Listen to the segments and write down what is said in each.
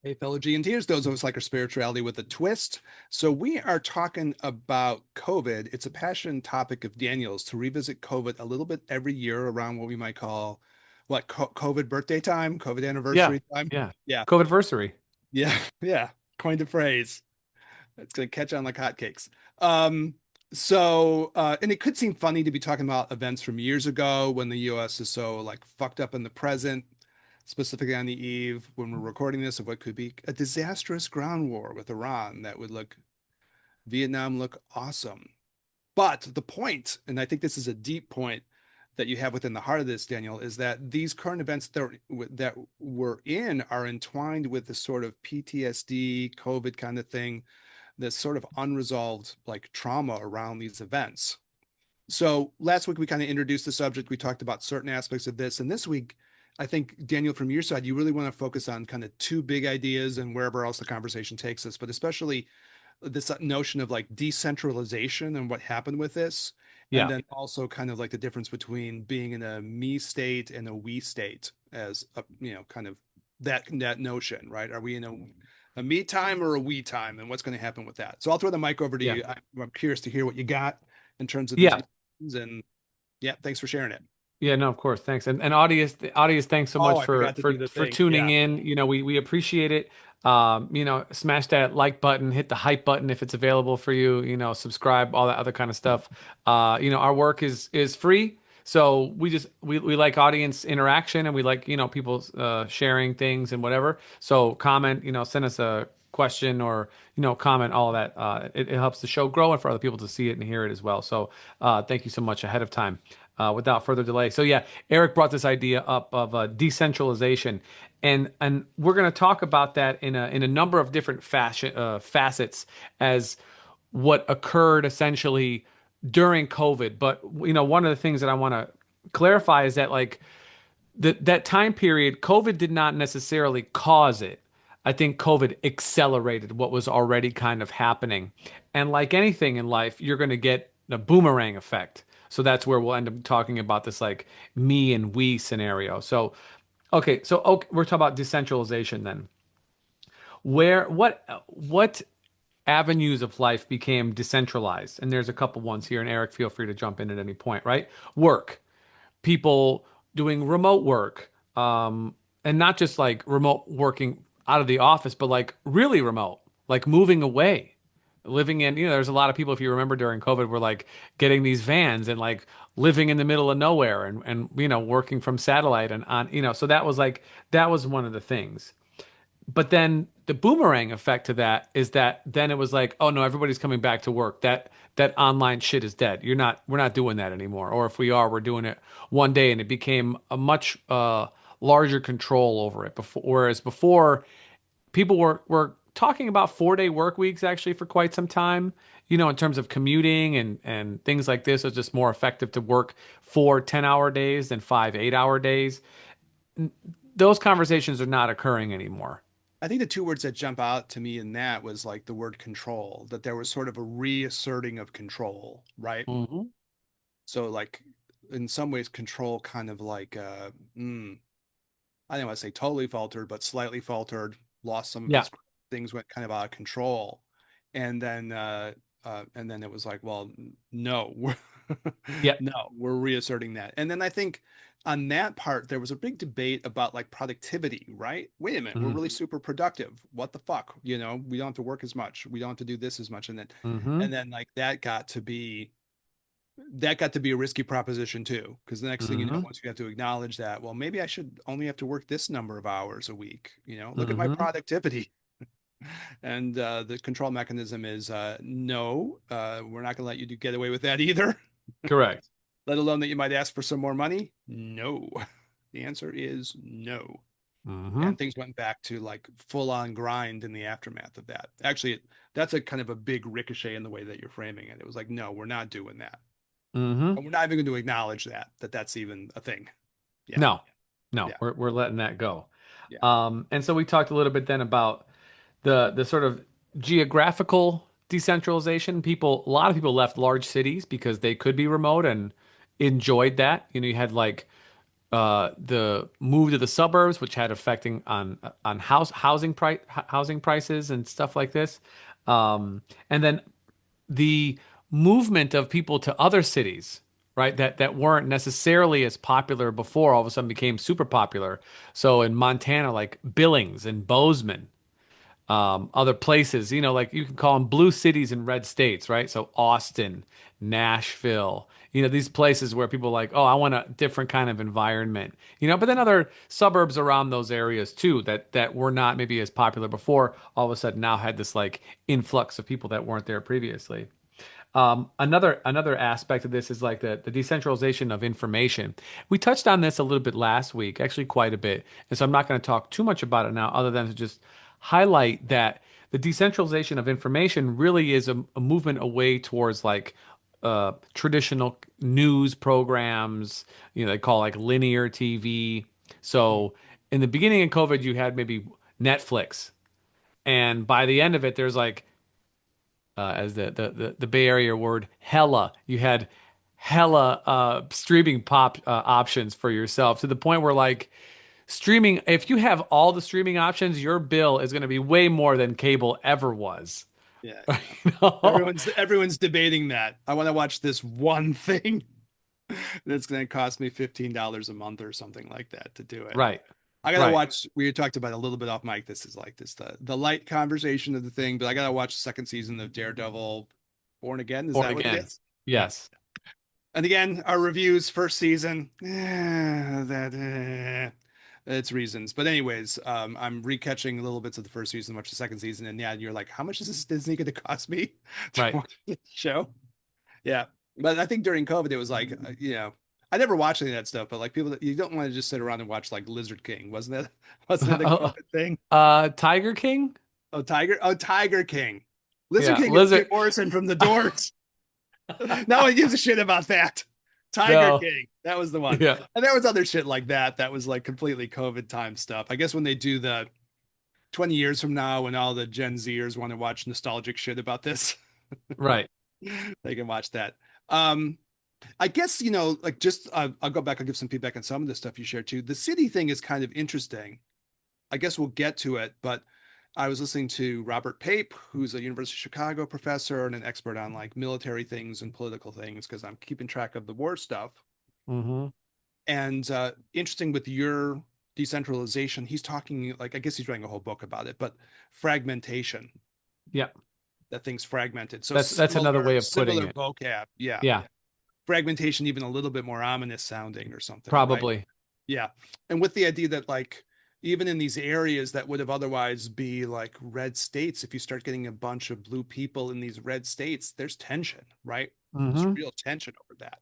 Hey, fellow G&Ters, those of us like our spirituality with a twist. So we are talking about COVID. It's a passion topic of Daniel's to revisit COVID a little bit every year around what we might call COVID birthday time, COVID Yeah, anniversary time. yeah. Yeah, COVIDversary. yeah, yeah. Coined a phrase. It's gonna catch on like hotcakes. Um, and it could seem funny to be talking about events from years ago when the US is so like fucked up in the present, specifically on the eve when we're recording this of what could be a disastrous ground war with Iran that would look Vietnam look awesome. But the point, and I think this is a deep point that you have within the heart of this, Daniel, is that these current events that we're in are entwined with the sort of PTSD, COVID kind of thing, this sort of unresolved like trauma around these events. So last week we kind of introduced the subject. We talked about certain aspects of this, and this week, I think Daniel, from your side, you really want to focus on kind of two big ideas and wherever else the conversation takes us, but especially this notion of like decentralization and what happened with this, and Yeah, then also kind of like the difference between being in a me state and a we state as a, kind of that notion, right? Are we in a me time or a we time, and what's going to happen with that? So I'll throw the mic over to yeah, you. I'm curious to hear what you got in terms of these yeah, notions, and yeah, thanks for sharing it. yeah. No, of course. Thanks. And audience, the audience, thanks so Oh, much I forgot to do the for thing. tuning Yeah. in. We appreciate it. Smash that like button, hit the hype button if it's available for you. Subscribe, all that other kind of stuff. Our work is free. So we like audience interaction and we like, people sharing things and whatever. So comment, send us a question or, comment, all of that. It helps the show grow and for other people to see it and hear it as well. So thank you so much ahead of time. Without further delay. So yeah, Eric brought this idea up of decentralization, and we're going to talk about that in a number of different facets as what occurred essentially during COVID. But one of the things that I want to clarify is that like that time period, COVID did not necessarily cause it. I think COVID accelerated what was already kind of happening. And like anything in life, you're going to get a boomerang effect. So that's where we'll end up talking about this like me and we scenario. So we're talking about decentralization then. What avenues of life became decentralized? And there's a couple ones here, and Eric, feel free to jump in at any point, right? Work, people doing remote work, and not just like remote working out of the office, but like really remote, like moving away, living in, there's a lot of people, if you remember during COVID, were like getting these vans and like living in the middle of nowhere and working from satellite and on, so that was one of the things. But then the boomerang effect to that is that then it was like, oh no, everybody's coming back to work. That online shit is dead. We're not doing that anymore. Or if we are, we're doing it one day, and it became a much larger control over it. Whereas before, people were talking about 4 day work weeks actually for quite some time. In terms of commuting and things like this, it's just more effective to work 4 10-hour days than 5 8-hour days. Those conversations are not occurring anymore. I think the two words that jump out to me in that was like the word control, that there was sort of a reasserting of control, right? Hmm. So like in some ways control kind of like I don't want to say totally faltered, but slightly faltered, lost some of Yeah. its things went kind of out of control. And then it was like, well, no, Yeah. no, we're reasserting that. And then I think on that part, there was a big debate about like productivity, right? Wait a minute, we're really Hmm. super productive. What the fuck? We don't have to work as much. We don't have to do this as much. Hmm. And then like that got to be a risky proposition too, because the next thing you know, Hmm. once you have to acknowledge that, well, maybe I should only have to work this number of hours a week. Look at my Hmm. productivity. And the control mechanism is no, we're not going to let you get away with that either. Correct. Let alone that you might ask for some more money. No, the answer is no. Hmm. And things went back to like full on grind in the aftermath of that. Actually, that's a kind of a big ricochet in the way that you're framing it. It was like, no, we're not doing that. Hmm. And we're not even going to acknowledge that's even a thing. Yeah. No, no, Yeah. we're letting that go. Yeah. And so we talked a little bit then about the sort of geographical decentralization. A lot of people left large cities because they could be remote and enjoyed that. You had like the move to the suburbs, which had affecting on housing prices and stuff like this, and then the movement of people to other cities, right? That weren't necessarily as popular before, all of a sudden became super popular. So in Montana, like Billings and Bozeman, other places, like you can call them blue cities and red states, right? So Austin, Nashville, these places where people are like, oh, I want a different kind of environment, but then other suburbs around those areas too that were not maybe as popular before, all of a sudden now had this like influx of people that weren't there previously. Another aspect of this is like the decentralization of information. We touched on this a little bit last week, actually quite a bit, and so I'm not going to talk too much about it now, other than to just highlight that the decentralization of information really is a movement away towards like traditional news programs, they call like linear TV. So in the beginning of COVID, you had maybe Netflix, and by the end of it, there's like as the Bay Area word hella. You had hella streaming pop options for yourself to the point where like streaming, if you have all the streaming options, your bill is going to be way more than cable ever was. Yeah, yeah. You know? Everyone's debating that. I want to watch this one thing that's going to cost me $15 a month or something like that to do it. Right, I gotta right. watch. We talked about it a little bit off mic. This is like this the light conversation of the thing, but I gotta watch the second season of Daredevil, Born Again. Is Born that what it again. is? Yeah. Yes. And again, our reviews first season. It's reasons, but anyways, I'm recatching little bits of the first season, watch the second season, and yeah, you're like, how much is this Disney going to cost me to Right. watch this show? Yeah, but I think during COVID, it was like, I never watched any of that stuff, but like people that you don't want to just sit around and watch like Lizard King, wasn't that a COVID thing? Tiger King? Tiger King. Lizard Yeah, King is Jim Lizard. Morrison from The Doors. No one gives a shit about that. Tiger No. King. That was the one. Yeah. And there was other shit like that. That was like completely COVID time stuff. I guess when they do the 20 years from now, when all the Gen Zers want to watch nostalgic shit about this, Right. they can watch that. Um, I guess, like just I'll go back, I'll give some feedback on some of the stuff you shared too. The city thing is kind of interesting. I guess we'll get to it, but I was listening to Robert Pape, who's a University of Chicago professor and an expert on like military things and political things, because I'm keeping track of the war stuff. Mm-hmm. And interesting with your decentralization, he's talking like, I guess he's writing a whole book about it, but fragmentation, Yeah. that thing's fragmented. So That's another way of putting similar it. vocab. Yeah, Yeah, yeah. Fragmentation, even a little bit more ominous sounding or something, right? probably. Yeah. And with the idea that like even in these areas that would have otherwise be like red states, if you start getting a bunch of blue people in these red states, there's tension, right? There's Mm-hmm. real tension over that.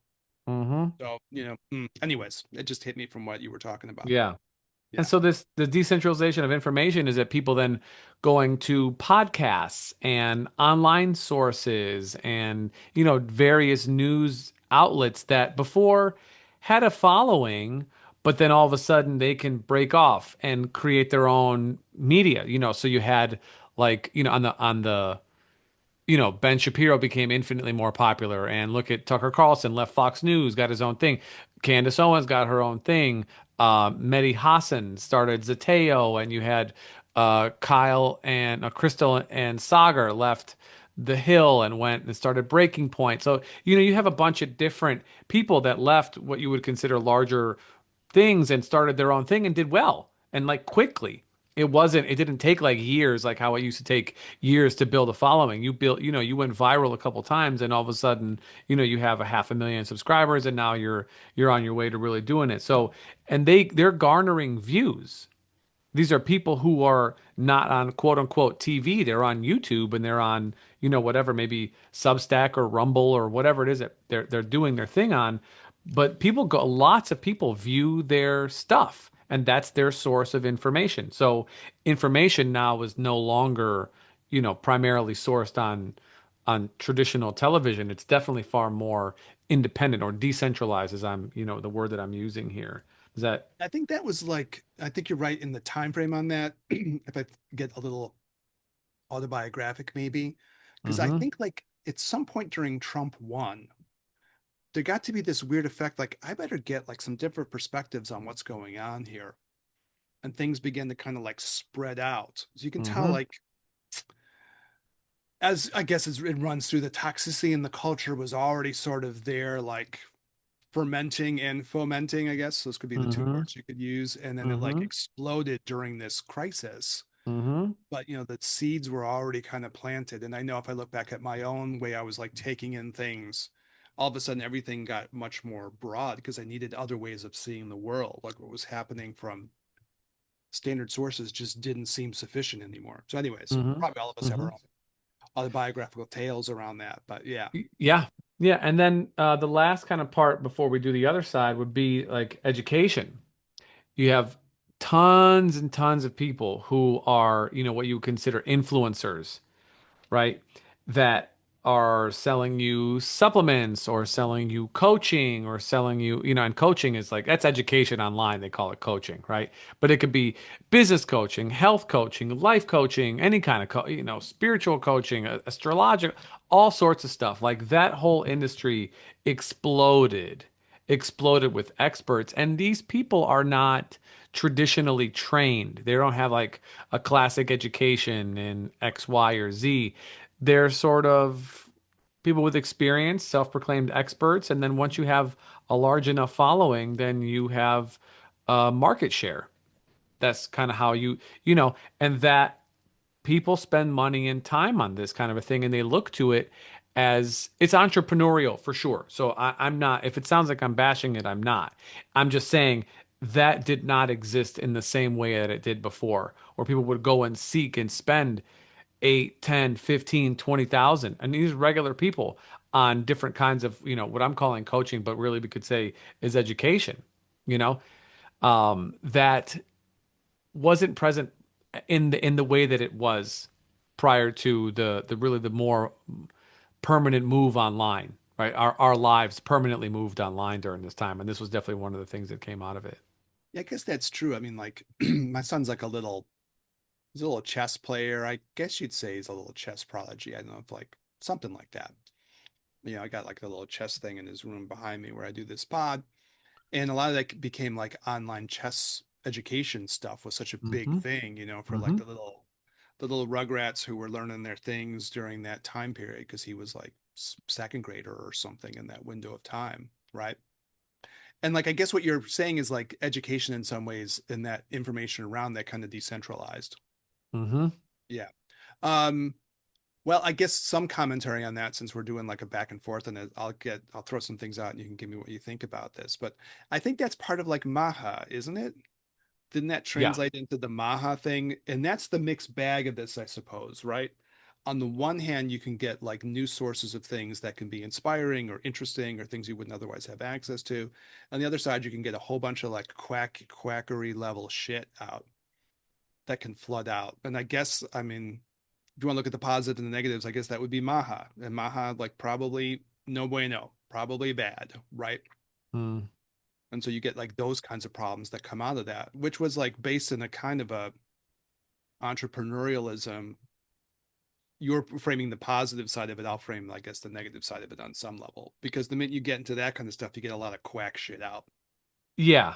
Mm-hmm. So, anyways, it just hit me from what you were talking about. Yeah. And Yeah. so the decentralization of information is that people then going to podcasts and online sources and various news outlets that before had a following, but then all of a sudden they can break off and create their own media. So you had like on the Ben Shapiro became infinitely more popular. And look at Tucker Carlson left Fox News, got his own thing. Candace Owens got her own thing. Mehdi Hassan started Zateo, and you had Kyle and Crystal and Sagar left The Hill and went and started Breaking Point. So, you have a bunch of different people that left what you would consider larger things and started their own thing and did well and like quickly. It didn't take like years like how it used to take years to build a following. You went viral a couple times and all of a sudden, you have a 500,000 subscribers and now you're on your way to really doing it. So, and they're garnering views. These are people who are not on quote unquote TV. They're on YouTube and they're on, whatever, maybe Substack or Rumble or whatever it is that they're doing their thing on. But lots of people view their stuff and that's their source of information. So information now is no longer, primarily sourced on traditional television. It's definitely far more independent or decentralized as the word that I'm using here. Is that I think that was like, I think you're right in the time frame on that. If I get a little autobiographic, maybe, because I mm-hmm. think like at some point during Trump 1, there got to be this weird effect, like I better get like some different perspectives on what's going on here. And things begin to kind of like spread out. So you can tell, Mm-hmm. like, as I guess as it runs through, the toxicity in the culture was already sort of there, like fermenting and fomenting, I guess. Those could be the two Mm-hmm. words you could use. And then it like Mm-hmm. exploded during this crisis. Mm-hmm. But the seeds were already kind of planted. And I know if I look back at my own way, I was like taking in things, all of a sudden everything got much more broad because I needed other ways of seeing the world. Like what was happening from standard sources just didn't seem sufficient anymore. So, anyways, Mm-hmm. probably all of us have Mm-hmm. our own autobiographical tales around that. But yeah, Yeah. Yeah. And then the last kind of part before we do the other side would be like education. You have tons and tons of people who are, what you would consider influencers, right? That are selling you supplements or selling you coaching or selling you, and coaching is like that's education online. They call it coaching, right? But it could be business coaching, health coaching, life coaching, any kind of, spiritual coaching, astrological, all sorts of stuff. Like that whole industry exploded, exploded with experts. And these people are not traditionally trained. They don't have like a classic education in X, Y, or Z. They're sort of people with experience, self-proclaimed experts, and then once you have a large enough following, then you have market share. That's kind of how and that people spend money and time on this kind of a thing, and they look to it as it's entrepreneurial for sure. So I'm not, if it sounds like I'm bashing it, I'm not. I'm just saying that did not exist in the same way that it did before, where people would go and seek and spend 8, 10, 15, 20,000. And these regular people on different kinds of, what I'm calling coaching, but really we could say is education, you know, that wasn't present in the way that it was prior to the really the more permanent move online, right? Our lives permanently moved online during this time. And this was definitely one of the things that came out of it. yeah, I guess that's true. I mean, like my son's like he's a little chess player. I guess you'd say he's a little chess prodigy. I don't know if like something like that. I got like a little chess thing in his room behind me where I do this pod. And a lot of that became like online chess education stuff was such a big Mm-hmm. thing, for like Mm-hmm. the little rugrats who were learning their things during that time period because he was like second grader or something in that window of time, right? And like I guess what you're saying is like education in some ways and that information around that kind of decentralized. Mm-hmm. Yeah. Um, well, I guess some commentary on that since we're doing like a back and forth and I'll throw some things out and you can give me what you think about this. But I think that's part of like Maha, isn't it? Didn't that Yeah. translate into the Maha thing? And that's the mixed bag of this, I suppose, right? On the one hand, you can get like new sources of things that can be inspiring or interesting or things you wouldn't otherwise have access to. On the other side, you can get a whole bunch of like quackery level shit out that can flood out. And I guess, I mean, if you want to look at the positives and the negatives, I guess that would be Maha. And Maha, like probably no bueno, probably bad, right? Mm. And so you get like those kinds of problems that come out of that, which was like based in a kind of a entrepreneurialism. You're framing the positive side of it. I'll frame, I guess, the negative side of it on some level. Because the minute you get into that kind of stuff, you get a lot of quack shit out. Yeah.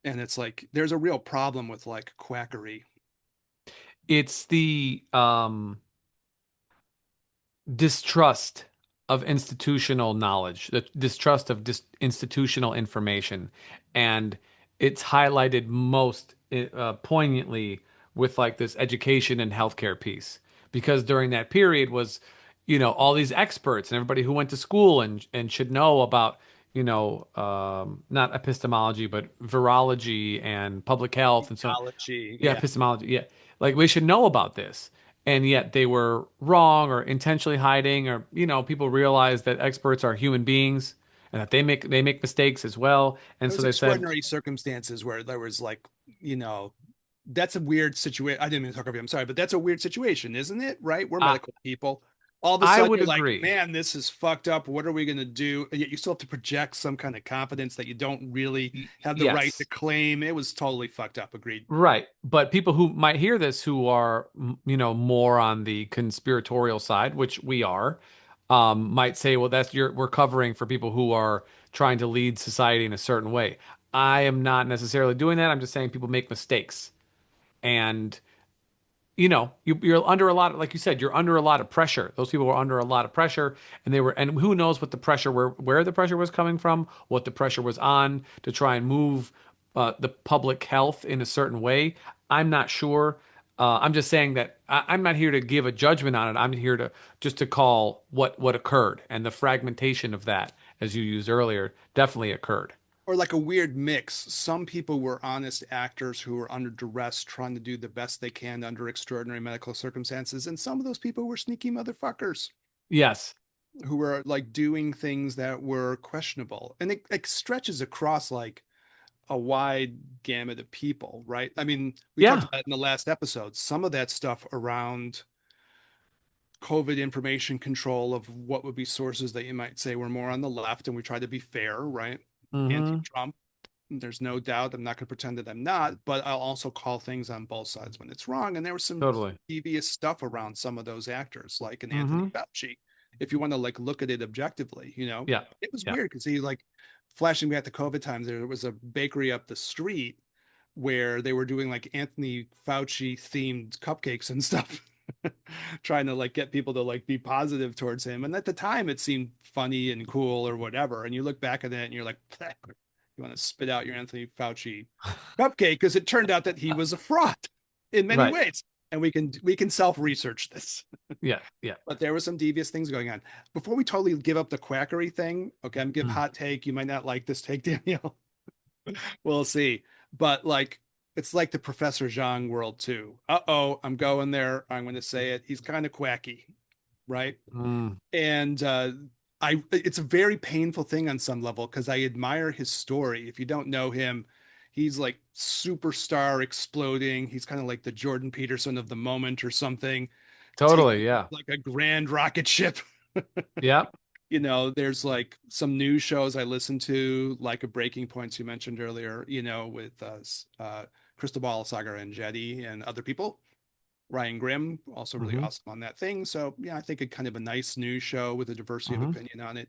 And it's like there's a real problem with like quackery. It's the distrust of institutional knowledge, the distrust of institutional information. And it's highlighted most poignantly with like this education and healthcare piece. Because during that period was, all these experts and everybody who went to school and should know about, not epistemology, but virology and public health and so on. Ecology. Yeah, Yeah. epistemology. Yeah. Like we should know about this. And yet they were wrong or intentionally hiding, or, people realize that experts are human beings and that they make mistakes as well. And There so was they said, extraordinary circumstances where there was like, you know, that's a weird situation. I didn't mean to talk over you. I'm sorry, but that's a weird situation, isn't it? Right? We're I, medical people. All of a I sudden, would you're like, agree. man, this is fucked up. What are we going to do? And yet you still have to project some kind of confidence that you don't really have the right to Yes. claim. It was totally fucked up. Agreed. Right. But people who might hear this who are, more on the conspiratorial side, which we are, might say, well, we're covering for people who are trying to lead society in a certain way. I am not necessarily doing that. I'm just saying people make mistakes. And you're under a lot of, like you said, you're under a lot of pressure. Those people were under a lot of pressure, and who knows what the pressure where the pressure was coming from, what the pressure was on to try and move the public health in a certain way. I'm not sure. I'm just saying that I'm not here to give a judgment on it. I'm here to just to call what occurred, and the fragmentation of that, as you used earlier, definitely occurred. Or like a weird mix. Some people were honest actors who were under duress trying to do the best they can under extraordinary medical circumstances, and some of those people were sneaky motherfuckers Yes. who were like doing things that were questionable. And it like stretches across like a wide gamut of people, right? I mean, we talked Yeah. about in the last episode, some of that stuff around COVID information control of what would be sources that you might say were more on the left, and we try to be fair, right? Hmm. Anti-Trump. There's no doubt. I'm not going to pretend that I'm not, but I'll also call things on both sides when it's wrong. And there was some Totally. devious stuff around some of those actors, like an Anthony Hmm. Fauci. If you want to like look at it objectively, Yeah. it was Yeah. weird because he like flashing back to COVID times. There was a bakery up the street where they were doing like Anthony Fauci themed cupcakes and stuff, trying to like get people to like be positive towards him. And at the time, it seemed funny and cool or whatever. And you look back at it and you're like, you want to spit out your Anthony Fauci cupcake because it turned out that he was a fraud in many Right. ways. And we can self-research this. Yeah. Yeah. But there were some devious things going on. Before we totally give up the quackery thing, okay, I'm gonna give Mm. hot take. You might not like this take, Danielle. We'll see. But like it's like the Professor Zhang world too. Uh-oh, I'm going there. I'm going to say it. He's kind of quacky, right? Mm. And I it's a very painful thing on some level because I admire his story. If you don't know him, he's like superstar exploding. He's kind of like the Jordan Peterson of the moment or something, Totally. taking Yeah. like a grand rocket ship. Yeah. There's like some news shows I listen to, like a Breaking Points you mentioned earlier, with Cristobal Sagar and Jetty and other people. Ryan Grimm, also really Hmm. awesome on that thing. So yeah, I think a kind of a nice news show with a diversity of Hmm. opinion on it.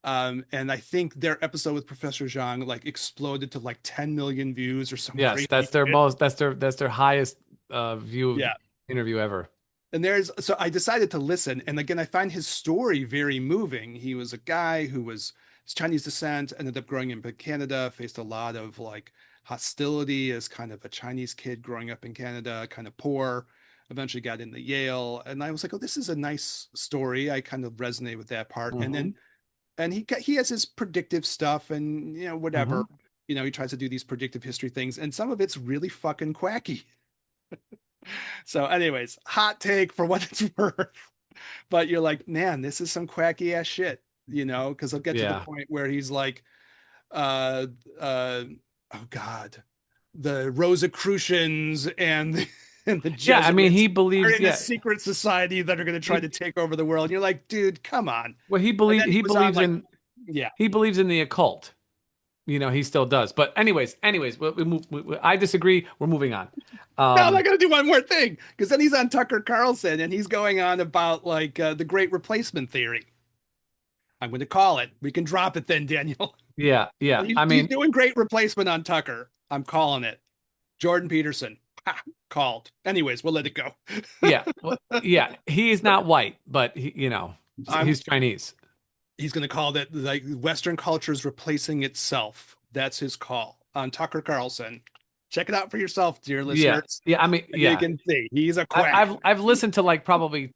And I think their episode with Professor Zhang like exploded to like 10 million views or some Yes. crazy That's their shit. most. That's their highest view Yeah. interview ever. And so I decided to listen. And again, I find his story very moving. He was a guy who was Chinese descent, ended up growing up in Canada, faced a lot of like hostility as kind of a Chinese kid growing up in Canada, kind of poor, eventually got into Yale. And I was like, oh, this is a nice story. I kind of resonate with that part. And Hmm. then, and he has his predictive stuff and, whatever, Hmm. he tries to do these predictive history things. And some of it's really fucking quacky. So, anyways, hot take for what it's worth. But you're like, man, this is some quacky ass shit, because he'll get to the Yeah. point where he's like, uh, uh, oh God, the Rosicrucians and and the Yeah. I mean, Jesuits he are believes. in a Yeah. secret society that are going to try He to take over the world. And you're like, dude, come on. well, And then he he was on believes like, in yeah, he believes in the occult. He still does. But anyways, I disagree. We're moving on. now I'm Um, not going to do one more thing because then he's on Tucker Carlson and he's going on about like the great replacement theory. I'm going to call it. We can drop it then, Daniel. yeah. But Yeah. he's, I he's mean, doing great replacement on Tucker. I'm calling it. Jordan Peterson. Ha, called. Anyways, we'll let it go. yeah. Well, yeah. He is not white, but I'm he's Chinese. he's gonna call that like Western culture is replacing itself. That's his call on Tucker Carlson. Check it out for yourself, dear Yeah. listeners. Yeah. I mean, And you yeah. can see he's a quack. I've listened to like probably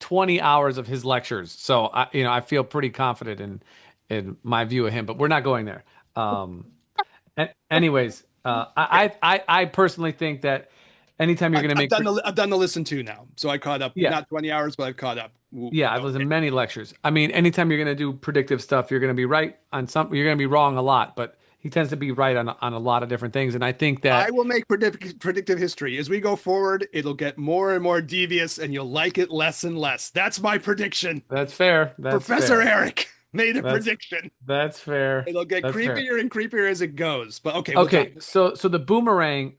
20 hours of his lectures, so I feel pretty confident in my view of him. But we're not going there. Um, anyways, I personally think that anytime you're I've, going to I've make, done the I've done the listen to now, so I caught up. yeah, Not 20 hours, but I've caught up. yeah, I've listened to many lectures. I mean, anytime you're going to do predictive stuff, you're going to be right on some, you're going to be wrong a lot, but he tends to be right on a lot of different things. And I think I that will make predictive history. As we go forward, it'll get more and more devious, and you'll like it less and less. That's my prediction, that's fair. That's Professor fair. Eric. made a That's prediction. that's fair. It'll get That's fair. creepier and creepier as it goes. But okay, we'll dive. Okay, so the boomerang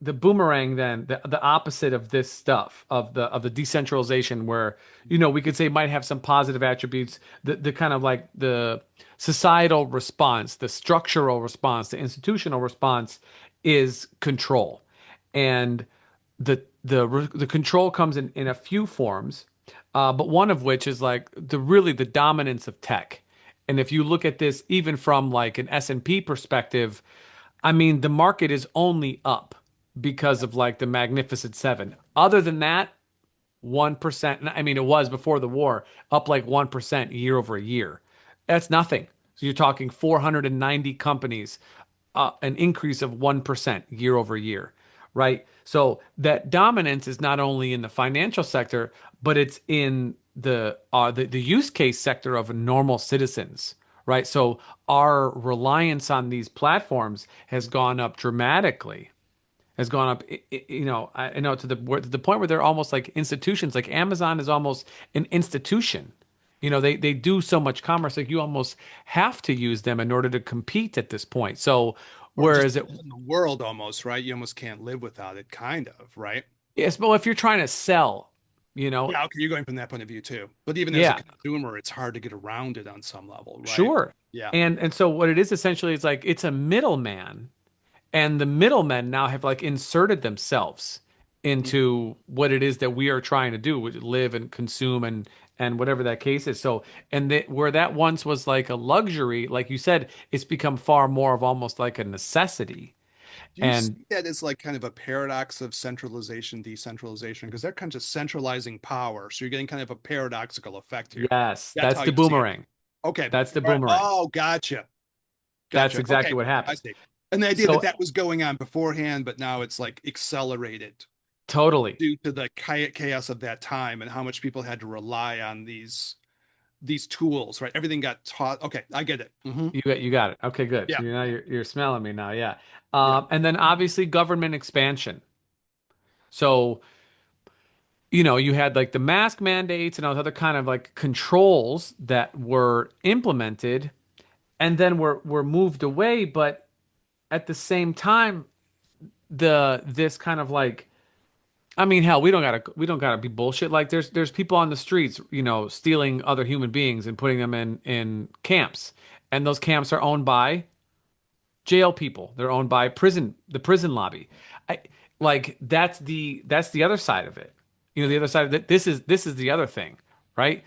then the opposite of this stuff of the decentralization where we could say might have some positive attributes, the kind of like the societal response, the structural response, the institutional response is control. And the control comes in a few forms, but one of which is like the dominance of tech. And if you look at this even from like an S&P perspective, I mean, the market is only up because of like the Magnificent Seven. Other than that, 1%. I mean, it was before the war, up like 1% year over year. That's nothing. So you're talking 490 companies, an increase of 1% year over year, right? So that dominance is not only in the financial sector, but it's in the use case sector of normal citizens, right? So our reliance on these platforms has gone up dramatically, has gone up. I know to the point where they're almost like institutions. Like Amazon is almost an institution. They do so much commerce, like you almost have to use them in order to compete at this point. So Or just whereas it, in the world almost, right? You almost can't live without it, kind of, right? yes, but if you're trying to sell, you know, Yeah, okay, you're going from that point of view too. But even as a yeah, consumer, it's hard to get around it on some level, right? sure. Yeah. And so what it is essentially is like it's a middleman. And the middlemen now have like inserted themselves into what it is that we are trying to do, which live and consume and whatever that case is. So, and where that once was like a luxury, like you said, it's become far more of almost like a necessity. Do you And see that as like kind of a paradox of centralization, decentralization? Because they're kind of centralizing power. So you're getting kind of a paradoxical effect here. yes, That's that's how the you see it. boomerang. Okay. That's the All right. boomerang. Oh, gotcha. That's Gotcha. exactly Okay. what I happened. see. And the idea that So that was going on beforehand, but now it's like accelerated totally, due to the chaos of that time and how much people had to rely on these tools, right? Everything got taught. Okay, I get it. you got it. Okay, good. Yeah, You're smelling me now. Yeah. yeah. And then obviously government expansion. So you had like the mask mandates and all those other kind of like controls that were implemented and then were moved away, but at the same time, this kind of like I mean, hell, we don't gotta be bullshit. Like there's people on the streets, stealing other human beings and putting them in camps. And those camps are owned by jail people. They're owned by the prison lobby. I like that's the other side of it. The other side of it. This is the other thing, right?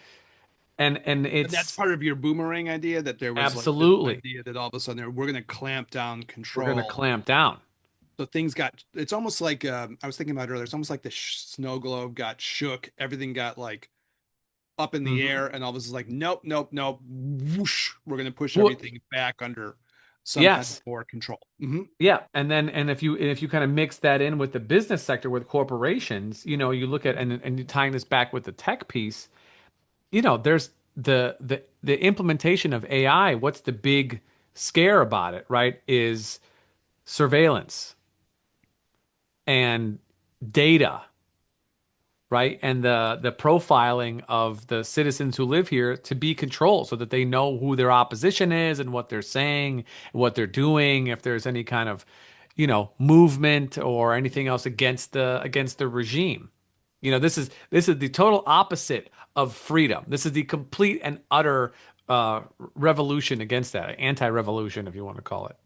And And that's it's part of your boomerang idea that there was like this absolutely idea that all of a sudden we're going to clamp down we're gonna control. clamp down. So things got, it's almost like, I was thinking about it earlier, it's almost like the snow globe got shook. Everything got like up in the Hmm. air, and all of us is like, nope, nope, nope. Whoosh, we're going to push Well, everything back under some kind of yes, more control. yeah, and if you kind of mix that in with the business sector with corporations, you look at and you tying this back with the tech piece, there's the implementation of AI. What's the big scare about it, right? Is surveillance and data, right? And the profiling of the citizens who live here to be controlled so that they know who their opposition is and what they're saying, what they're doing, if there's any kind of, movement or anything else against the regime. This is the total opposite of freedom. This is the complete and utter revolution against that, anti-revolution, if you want to call it.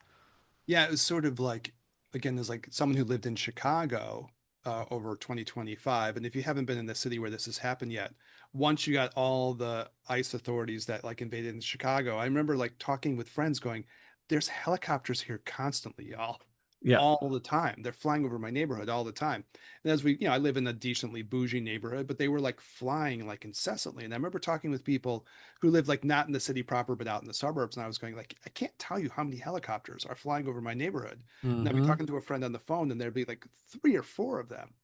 Yeah, it was sort of like, again, there's like someone who lived in Chicago over 2025. And if you haven't been in the city where this has happened yet, once you got all the ICE authorities that like invaded in Chicago, I remember like talking with friends going, there's helicopters here constantly, y'all, Yeah. all the time. They're flying over my neighborhood all the time. And as we, I live in a decently bougie neighborhood, but they were like flying like incessantly. And I remember talking with people who live like not in the city proper, but out in the suburbs. And I was going like, I can't tell you how many helicopters are flying over my neighborhood. And I'd be Hmm. talking to a friend on the phone, and there'd be like three or four of them.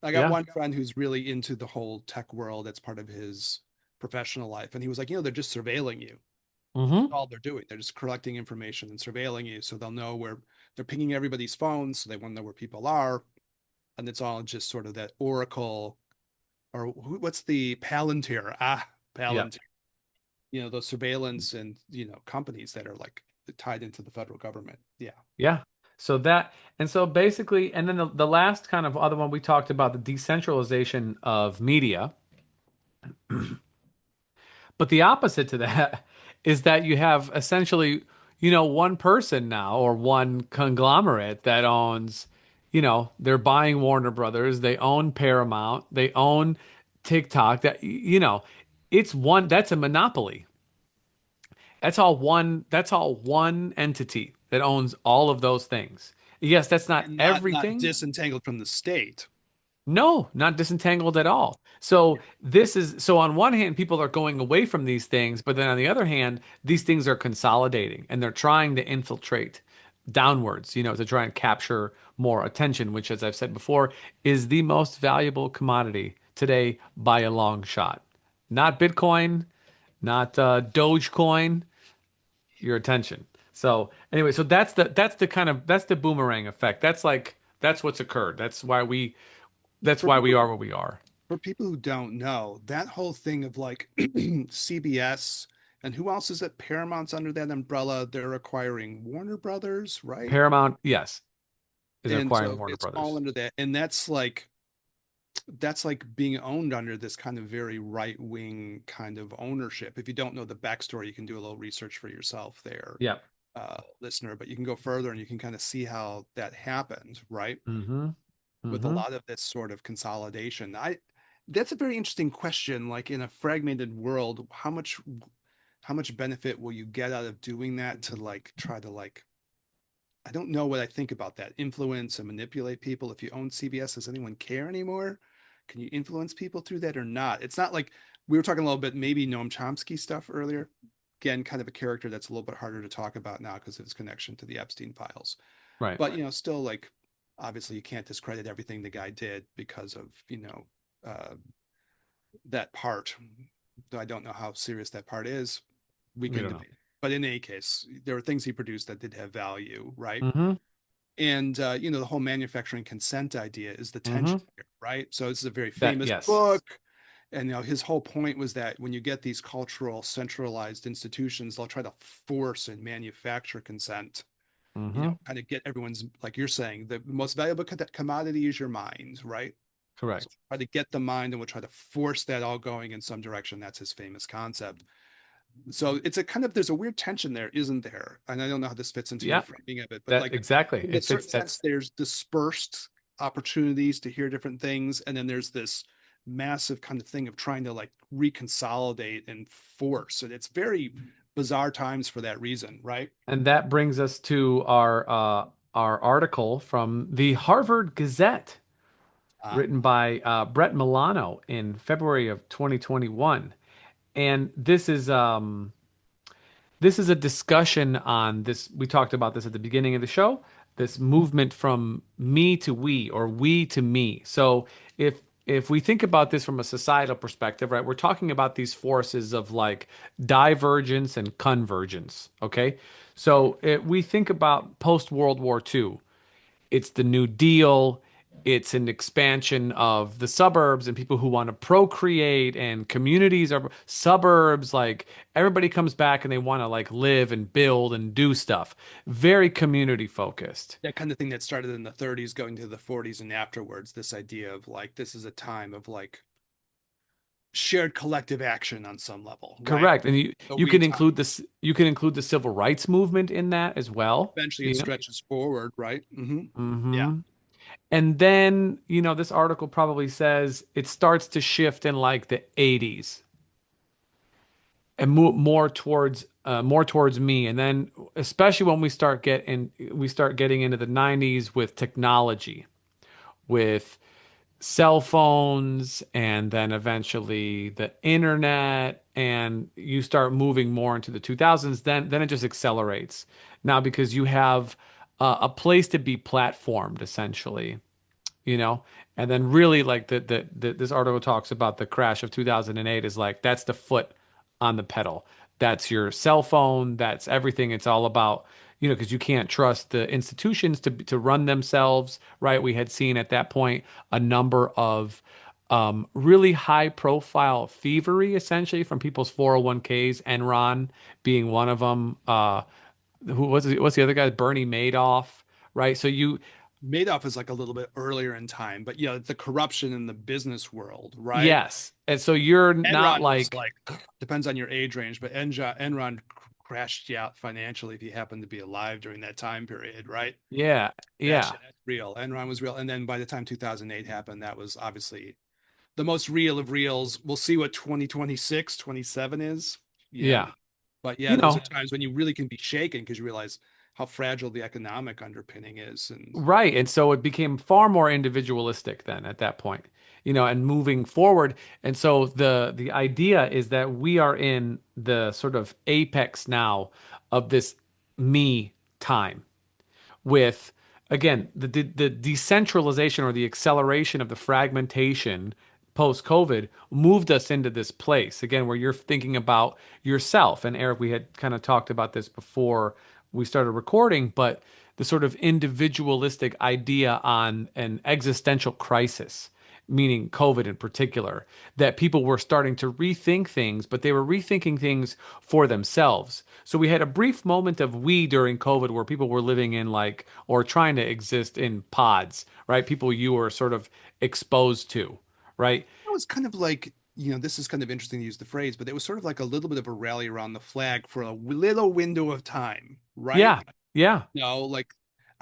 I got Yeah. one friend who's really into the whole tech world. That's part of his professional life. And he was like, they're just surveilling you. Hmm. All they're doing. They're just collecting information and surveilling you. So they'll know where they're pinging everybody's phones. So they want to know where people are. And it's all just sort of that oracle, or what's the Palantir? Ah, Yeah. Palantir. those surveillance and, companies that are like tied into the federal government. Yeah. Yeah. So that, and so basically, and then the last kind of other one we talked about the decentralization of media. But the opposite to that is that you have essentially, one person now or one conglomerate that owns, they're buying Warner Brothers, they own Paramount, they own TikTok, it's one, that's a monopoly. That's all one entity that owns all of those things. Yes, that's not And not everything. disentangled from the state. No, not disentangled at all. So so on one hand, people are going away from these things, but then on the other hand, these things are consolidating and they're trying to infiltrate downwards, to try and capture more attention, which, as I've said before, is the most valuable commodity today by a long shot. Not Bitcoin, not Dogecoin, your attention. So anyway, so that's the boomerang effect. That's what's occurred. That's For why we people are where we are. for people who don't know, that whole thing of like CBS and who else is it? Paramount's under that umbrella. They're acquiring Warner Brothers, right? Paramount, yes, is And acquiring so Warner it's all Brothers. under that. And that's like being owned under this kind of very right-wing kind of ownership. If you don't know the backstory, you can do a little research for yourself there, Yeah. listener, but you can go further and you can kind of see how that happened, right? Mm-hmm. With a Mm-hmm. lot of this sort of consolidation. That's a very interesting question. Like in a fragmented world, how much benefit will you get out of doing that to like try to like I don't know what I think about that. Influence and manipulate people. If you own CBS, does anyone care anymore? Can you influence people through that or not? It's not like we were talking a little bit, maybe Noam Chomsky stuff earlier. Again, kind of a character that's a little bit harder to talk about now because of his connection to the Epstein files. Right. But, still like obviously you can't discredit everything the guy did because of, uh, that part. Though I don't know how serious that part is. We We can don't know. debate. But in any case, there were things he produced that did have value, right? Mm-hmm. And the whole manufacturing consent idea is the Mm-hmm. tension here, right? So this is a very That, famous yes. book. And his whole point was that when you get these cultural centralized institutions, they'll try to force and manufacture consent, Mm-hmm. kind of get everyone's, like you're saying, the most valuable commodity is your mind, right? So Correct. try to get the mind and we'll try to force that all going in some direction. That's his famous concept. So it's a kind of there's a weird tension there, isn't there? And I don't know how this fits into your Yeah. framing of it, but That like exactly. in a It certain fits. sense, That's there's dispersed opportunities to hear different things, and then there's this massive kind of thing of trying to like reconsolidate and force. And it's very bizarre times for that reason, right? and that brings us to our article from the Harvard Gazette, Ah, written by Brett Milano in February of 2021. And this is a discussion on this. We talked about this at the beginning of the show, this movement from me to we or we to me. So if we think about this from a societal perspective, right, we're talking about these forces of like divergence and convergence. Okay. So we think about post World War II, it's the New Deal. It's an expansion of the suburbs and people who want to procreate, and communities are suburbs. Like everybody comes back and they want to like live and build and do stuff. Very community focused. that kind of thing that started in the 30s, going to the 40s and afterwards. This idea of like this is a time of like shared collective action on some level, right? Correct. And you The you we can time. include this you can include the civil rights movement in that as well. Eventually, it You know? stretches forward, right? Yeah. hmm And then, this article probably says it starts to shift in like the 80s and move more towards me, and then especially when we start getting into the 90s with technology, with cell phones, and then eventually the internet, and you start moving more into the 2000s, then it just accelerates now because you have a place to be platformed essentially, you know and then really like this article talks about the crash of 2008 is like that's the foot on the pedal. That's your cell phone, that's everything. It's all about, because you can't trust the institutions to run themselves, right? We had seen at that point a number of really high profile thievery essentially from people's 401ks, Enron being one of them. What's the other guy? Bernie Madoff, right? So you, Madoff is like a little bit earlier in time, but yeah, the corruption in the business world, right? yes. And so you're not Enron was like, like, depends on your age range, but Enron crashed you out financially if you happen to be alive during that time period, right? yeah, That yeah, shit, that's real. Enron was real. And then by the time 2008 happened, that was obviously the most real of reals. We'll see what 2026, 27 is. Yeah. yeah. But yeah, You those are know, times when you really can be shaken because you realize how fragile the economic underpinning is. And right. And so it became far more individualistic then at that point, and moving forward. And so the idea is that we are in the sort of apex now of this me time with, again, the decentralization or the acceleration of the fragmentation post COVID moved us into this place again where you're thinking about yourself. And Eric, we had kind of talked about this before we started recording, but the sort of individualistic idea on an existential crisis, meaning COVID in particular, that people were starting to rethink things, but they were rethinking things for themselves. So we had a brief moment of we during COVID where people were living in like, or trying to exist in pods, right? People you were sort of exposed to, right? it was kind of like, this is kind of interesting to use the phrase, but it was sort of like a little bit of a rally around the flag for a little window of time, right? Yeah, yeah. Like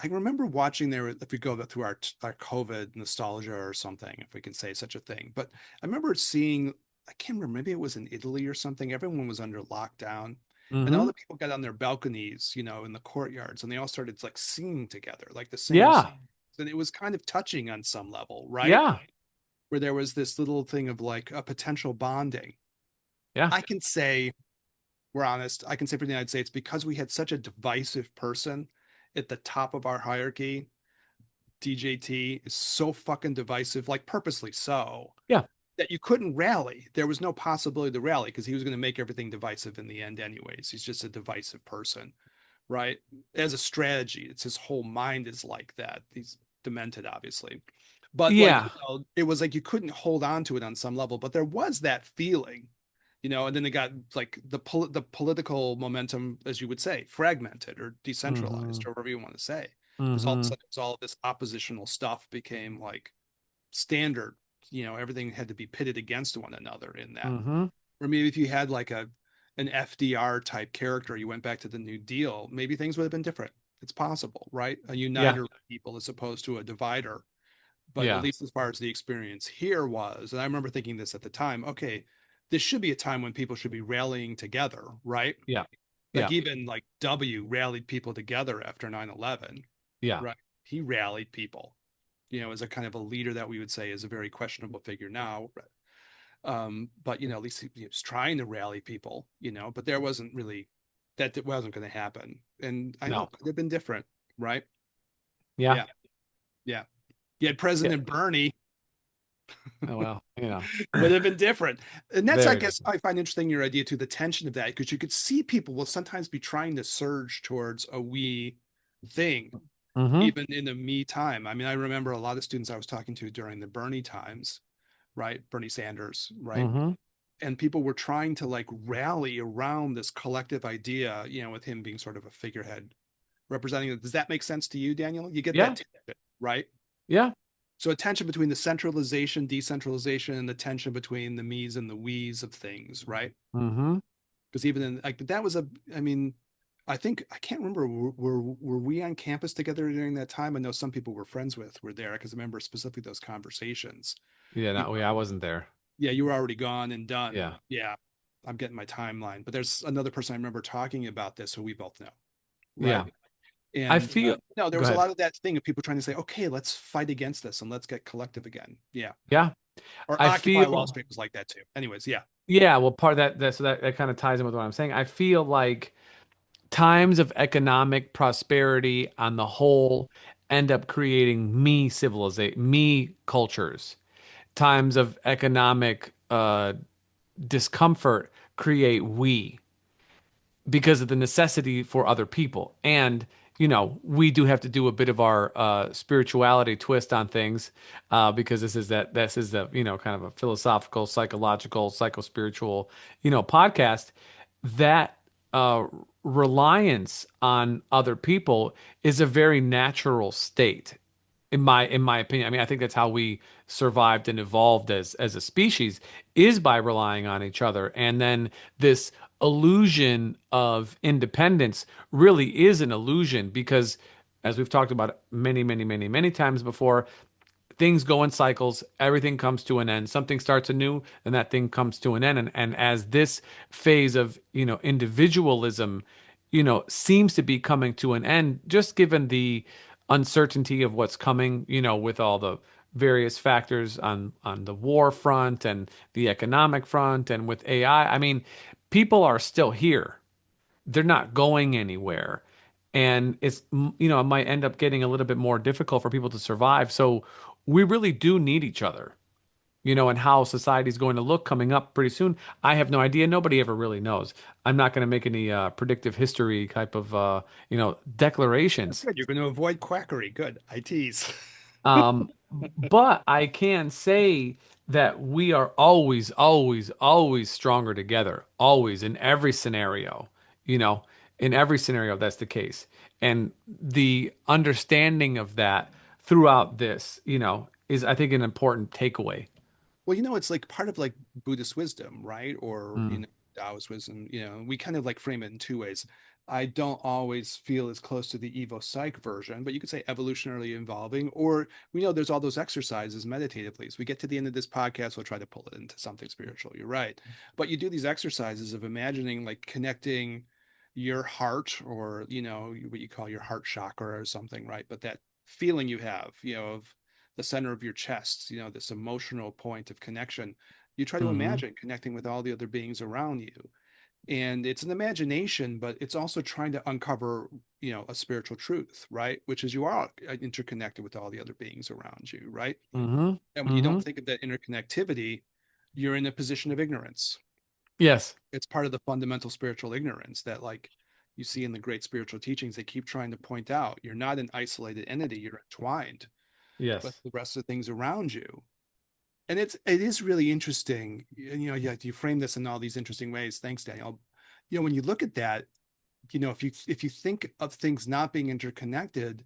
I remember watching there, if we go through our COVID nostalgia or something, if we can say such a thing. But I remember seeing, I can't remember, maybe it was in Italy or something. Everyone was under lockdown. And all Mm-hmm. the people got on their balconies, in the courtyards, and they all started like singing together, like the same Yeah, songs. And it was kind of touching on some level, right? yeah, Where there was this little thing of like a potential bonding. yeah, I can say, we're honest, I can say for the United States, because we had such a divisive person at the top of our hierarchy, DJT is so fucking divisive, like purposely so, yeah, that you couldn't rally. There was no possibility to rally because he was going to make everything divisive in the end, anyways. He's just a divisive person, right? As a strategy, it's his whole mind is like that. He's demented, obviously. But like, yeah, it was like you couldn't hold on to it on some level, but there was that feeling, and then they got like the political momentum, as you would say, fragmented or mm-hmm, decentralized, or whatever you want to say, because all of a mm-hmm, sudden it was all of this oppositional stuff became like standard. Everything had to be pitted against one another in that. mm-hmm. Or maybe if you had like an FDR type character, you went back to the New Deal, maybe things would have been different. It's possible, right? A Yeah, uniter of people as opposed to a divider. But at yeah, least as far as the experience here was, and I remember thinking this at the time, okay, this should be a time when people should be rallying together, right? yeah, Like yeah, even like W rallied people together after 9/11, yeah, right? He rallied people, as a kind of a leader that we would say is a very questionable figure now. But at least he was trying to rally people, but there wasn't really that wasn't going to happen. And I know no, it could have been different, right? yeah, Yeah. Yeah. You had yeah. President Bernie, Oh, well, would have been different. And that's, I very guess, different. I find interesting your idea to the tension of that, because you could see people will sometimes be trying to surge towards a we thing, Mm-hmm, even in a me time. I mean, I remember a lot of students I was talking to during the Bernie times, right? Bernie Sanders, right? mm-hmm. And people were trying to like rally around this collective idea, with him being sort of a figurehead representing it. Does that make sense to you, Daniel? You get Yeah, that, right? yeah, So a tension between the centralization, decentralization, and the tension between the me's and the we's of things, right? mm-hmm. Because even in like that was I mean, I think I can't remember, were we on campus together during that time? I know some people we're friends with were there because I remember specifically those conversations. Yeah, You no, yeah, I wasn't there. Yeah, you were already gone and done. Yeah, Yeah, I'm getting my timeline, but there's another person I remember talking about this who we both know, right? yeah. I And feel, no, there go was a ahead. lot of that thing of people trying to say, okay, let's fight against this and let's get collective again. Yeah. Yeah, Or I Occupy Wall feel, Street was like that too. Anyways, yeah. yeah, well, part of that so that kind of ties in with what I'm saying. I feel like times of economic prosperity on the whole end up creating me civilization, me cultures. Times of economic discomfort create we because of the necessity for other people. And we do have to do a bit of our spirituality twist on things because this is the kind of a philosophical, psychological, psychospiritual podcast that reliance on other people is a very natural state in my opinion. I mean, I think that's how we survived and evolved as a species is by relying on each other. And then this illusion of independence really is an illusion because as we've talked about many, many, many, many times before, things go in cycles, everything comes to an end, something starts anew, and that thing comes to an end. And as this phase of individualism seems to be coming to an end, just given the uncertainty of what's coming, with all the various factors on the war front and the economic front and with AI. I mean, people are still here. They're not going anywhere. And it might end up getting a little bit more difficult for people to survive. So we really do need each other, and how society is going to look coming up pretty soon. I have no idea. Nobody ever really knows. I'm not going to make any predictive history type of, That's declarations. good. You're going to avoid quackery. Good. I tease. But I can say that we are always, always, always stronger together, always in every scenario, you know, in every scenario, that's the case. And the understanding of that throughout this, is I think an important takeaway. Well, it's like part of like Buddhist wisdom, right? Or, Mm, Taoist wisdom, we kind of like frame it in two ways. I don't always feel as close to the Evo Psych version, but you could say evolutionarily evolving, or we know there's all those exercises meditatively. As we get to the end of this podcast, we'll try to pull it into something spiritual. You're right. But you do these exercises of imagining like connecting your heart or, what you call your heart chakra or something, right? But that feeling you have, of the center of your chest, this emotional point of connection. You try to hmm imagine connecting with all the other beings around you. And it's an imagination, but it's also trying to uncover, a spiritual truth, right? Which is you are interconnected with all the other beings around you, right? hmm And when you hmm don't think of that interconnectivity, you're in a position of ignorance. Yes. It's part of the fundamental spiritual ignorance that, like, you see in the great spiritual teachings, they keep trying to point out you're not an isolated entity, you're entwined with Yes. the rest of things around you. And it is really interesting. Yeah, you frame this in all these interesting ways. Thanks, Daniel. When you look at that, if you think of things not being interconnected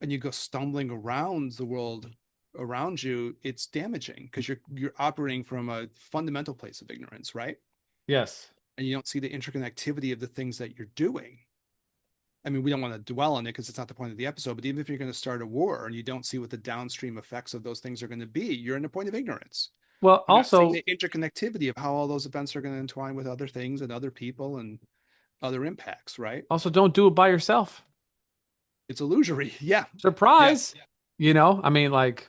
and you go stumbling around the world around you, it's damaging because you're operating from a fundamental place of ignorance, right? Yes. And you don't see the interconnectivity of the things that you're doing. I mean, we don't want to dwell on it because it's not the point of the episode, but even if you're going to start a war and you don't see what the downstream effects of those things are going to be, you're in a point of ignorance. Well, You're not seeing also, the interconnectivity of how all those events are going to entwine with other things and other people and other impacts, right? also don't do it by yourself. It's illusory. Yeah. Yeah. Surprise. I mean, like,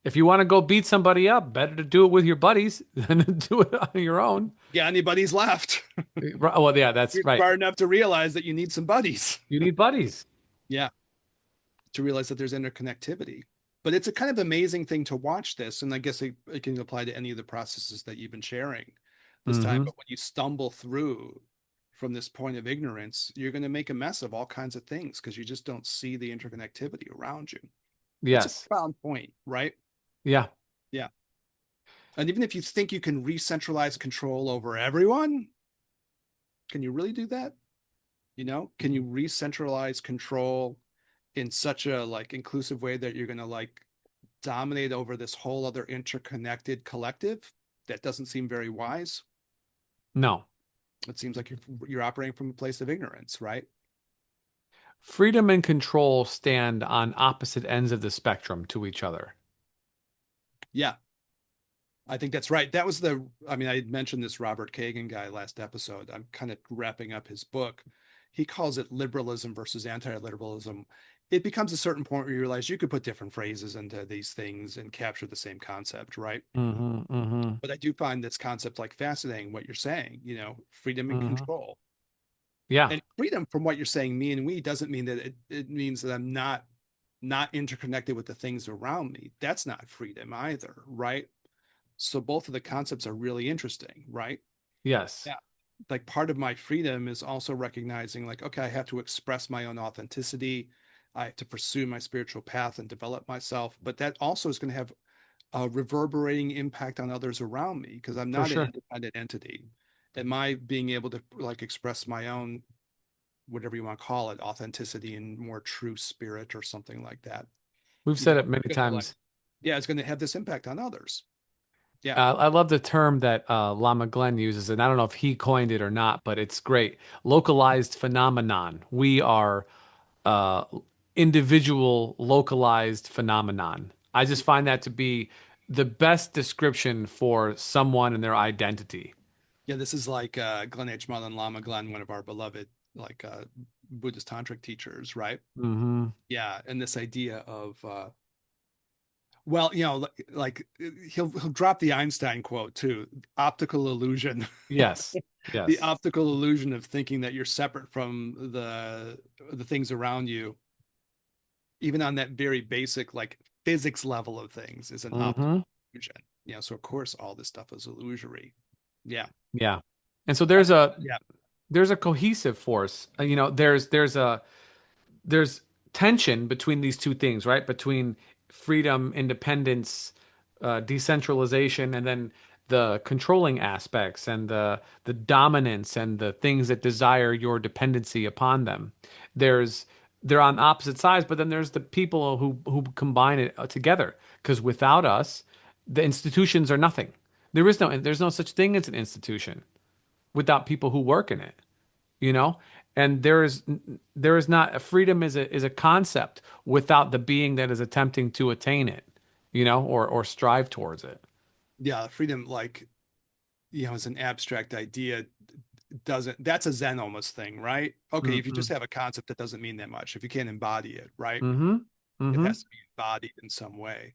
if you want to go beat somebody up, better to do it with your buddies than to do it on your own. Yeah. Anybody's left. Well, yeah, that's You're right. smart enough to realize that you need some buddies. You need buddies. Yeah. To realize that there's interconnectivity. But it's a kind of amazing thing to watch this. And I guess it can apply to any of the processes that you've been sharing this time. hmm But when you stumble through from this point of ignorance, you're going to make a mess of all kinds of things because you just don't see the interconnectivity around you. It's a Yes. profound point, right? Yeah. Yeah. And even if you think you can re-centralize control over everyone, can you really do that? Can you re-centralize control in such a like inclusive way that you're going to like dominate over this whole other interconnected collective? That doesn't seem very wise. No. It seems like you're operating from a place of ignorance, right? Freedom and control stand on opposite ends of the spectrum to each other. Yeah, I think that's right. I mean, I mentioned this Robert Kagan guy last episode. I'm kind of wrapping up his book. He calls it liberalism versus anti-liberalism. It becomes a certain point where you realize you could put different phrases into these things and capture the same concept, right? hmm hmm But I do find this concept like fascinating, what you're saying, freedom and hmm control. Yeah. And freedom from what you're saying, me and we, doesn't mean that it means that I'm not interconnected with the things around me. That's not freedom either, right? So both of the concepts are really interesting, right? Yes. Yeah. like part of my freedom is also recognizing like, okay, I have to express my own authenticity. I have to pursue my spiritual path and develop myself, but that also is going to have a reverberating impact on others around me because I'm For not an sure. independent entity. And my being able to like express my own, whatever you want to call it, authenticity and more true spirit or something like that, We've you said know, it many gonna like, times. yeah, it's going to have this impact on others. Yeah. I love the term that Lama Glenn uses, and I don't know if he coined it or not, but it's great. Localized phenomenon. We are uh, individual localized phenomenon. I just find that to be the best description for someone and their identity. Yeah, this is like Glenn H. Mullen Lama Glenn, one of our beloved like Buddhist tantric teachers, right? Hmm. Yeah, and this idea of well, you know, like he'll drop the Einstein quote too, optical illusion. Yes. The Yes. optical illusion of thinking that you're separate from the things around you, even on that very basic like physics level of things, is an optical Hmm. illusion. You know, so of course all this stuff is illusory. Yeah. Yeah. And so Uh, there's a yeah. there's a cohesive force. There's tension between these two things, right? Between freedom, independence, decentralization, and then the controlling aspects and the dominance and the things that desire your dependency upon them. There's they're on opposite sides, but then there's the people who combine it together. Because without us, the institutions are nothing. There's no such thing as an institution without people who work in it, you know. And there is not freedom is a concept without the being that is attempting to attain it, or strive towards it. Yeah, freedom like you know, as an abstract idea doesn't that's a Zen almost thing, right? Okay, if you Mm-hmm. just have a concept that doesn't mean that much. If you can't embody it, right? Mm-hmm. It Mm-hmm. has to be embodied in some way.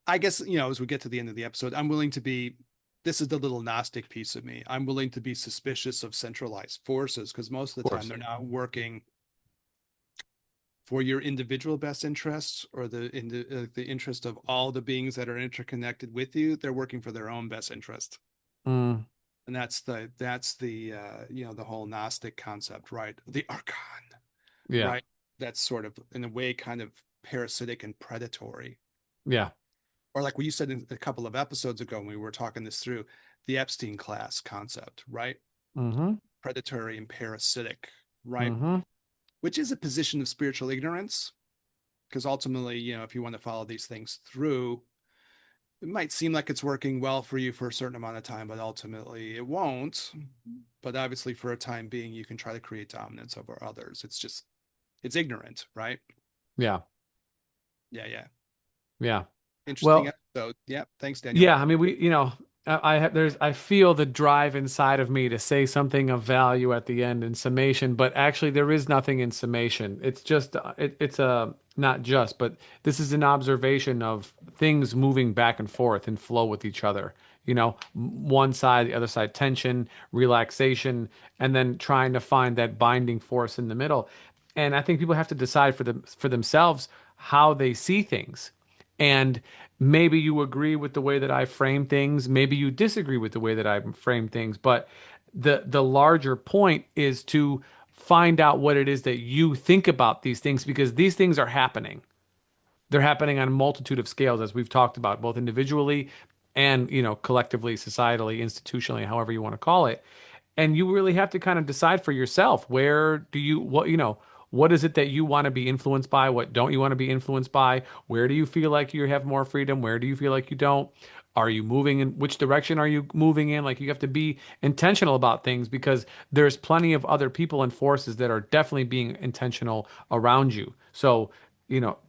I guess, you know, as we get to the end of the episode, I'm willing to be this is the little Gnostic piece of me. I'm willing to be suspicious of centralized forces because most Of of the time course. they're not working for your individual best interests or the interest of all the beings that are interconnected with you. They're working for their own best interest. Mm, And that's the you know, the whole Gnostic concept, right? The archon, yeah. right? That's sort of in a way kind of parasitic and predatory. Yeah. Or like what you said in a couple of episodes ago when we were talking this through, the Epstein class concept, right? Mm-hmm. Predatory and parasitic, right? Mm-hmm. Which is a position of spiritual ignorance. Because ultimately, you know, if you want to follow these things through, it might seem like it's working well for you for a certain amount of time, but ultimately it won't. But obviously, for a time being, you can try to create dominance over others. It's just, it's ignorant, right? Yeah. Yeah, yeah. Yeah. Interesting Well, episode. Yeah. Thanks, Daniel. yeah, I mean, I feel the drive inside of me to say something of value at the end in summation, but actually there is nothing in summation. It's just it's a not just, but this is an observation of things moving back and forth and flow with each other. One side, the other side, tension, relaxation, and then trying to find that binding force in the middle. And I think people have to decide for themselves how they see things. And maybe you agree with the way that I frame things, maybe you disagree with the way that I frame things, but the larger point is to find out what it is that you think about these things, because these things are happening. They're happening on a multitude of scales, as we've talked about, both individually and, collectively, societally, institutionally, however you want to call it. And you really have to kind of decide for yourself, what is it that you want to be influenced by? What don't you want to be influenced by? Where do you feel like you have more freedom? Where do you feel like you don't? Are you moving in which direction are you moving in? Like, you have to be intentional about things, because there's plenty of other people and forces that are definitely being intentional around you. So,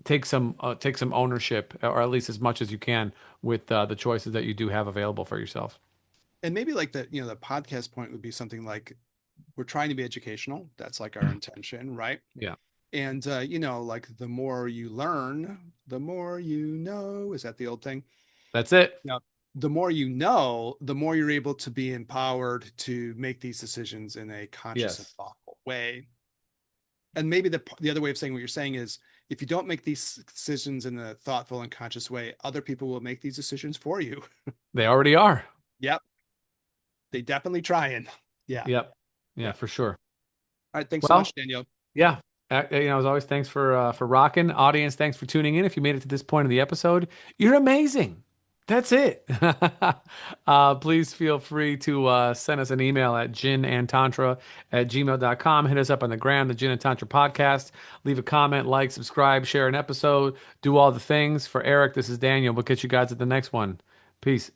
take some ownership, or at least as much as you can, with the choices that you do have available for yourself. And maybe like the, you know, the podcast point would be something like we're trying to be educational. That's like our intention, right? Yeah, And you know, like the more you learn, the more you know. Is that the old thing? that's it. Yeah. The more you know, the more you're able to be empowered to make these decisions in a conscious and Yes. thoughtful way. And maybe the other way of saying what you're saying is if you don't make these decisions in a thoughtful and conscious way, other people will make these decisions for you. They already are. Yep. They definitely try and yeah. Yep. Yeah, Yeah. for sure. All right. Thanks so Well, much, Daniel. yeah. As always, thanks for rocking. Audience, thanks for tuning in. If you made it to this point of the episode, you're amazing. That's it. Please feel free to send us an email at ginandtantra@gmail.com. Hit us up on the gram, the Gin and Tantra Podcast. Leave a comment, like, subscribe, share an episode, do all the things. For Eric, this is Daniel. We'll catch you guys at the next one. Peace.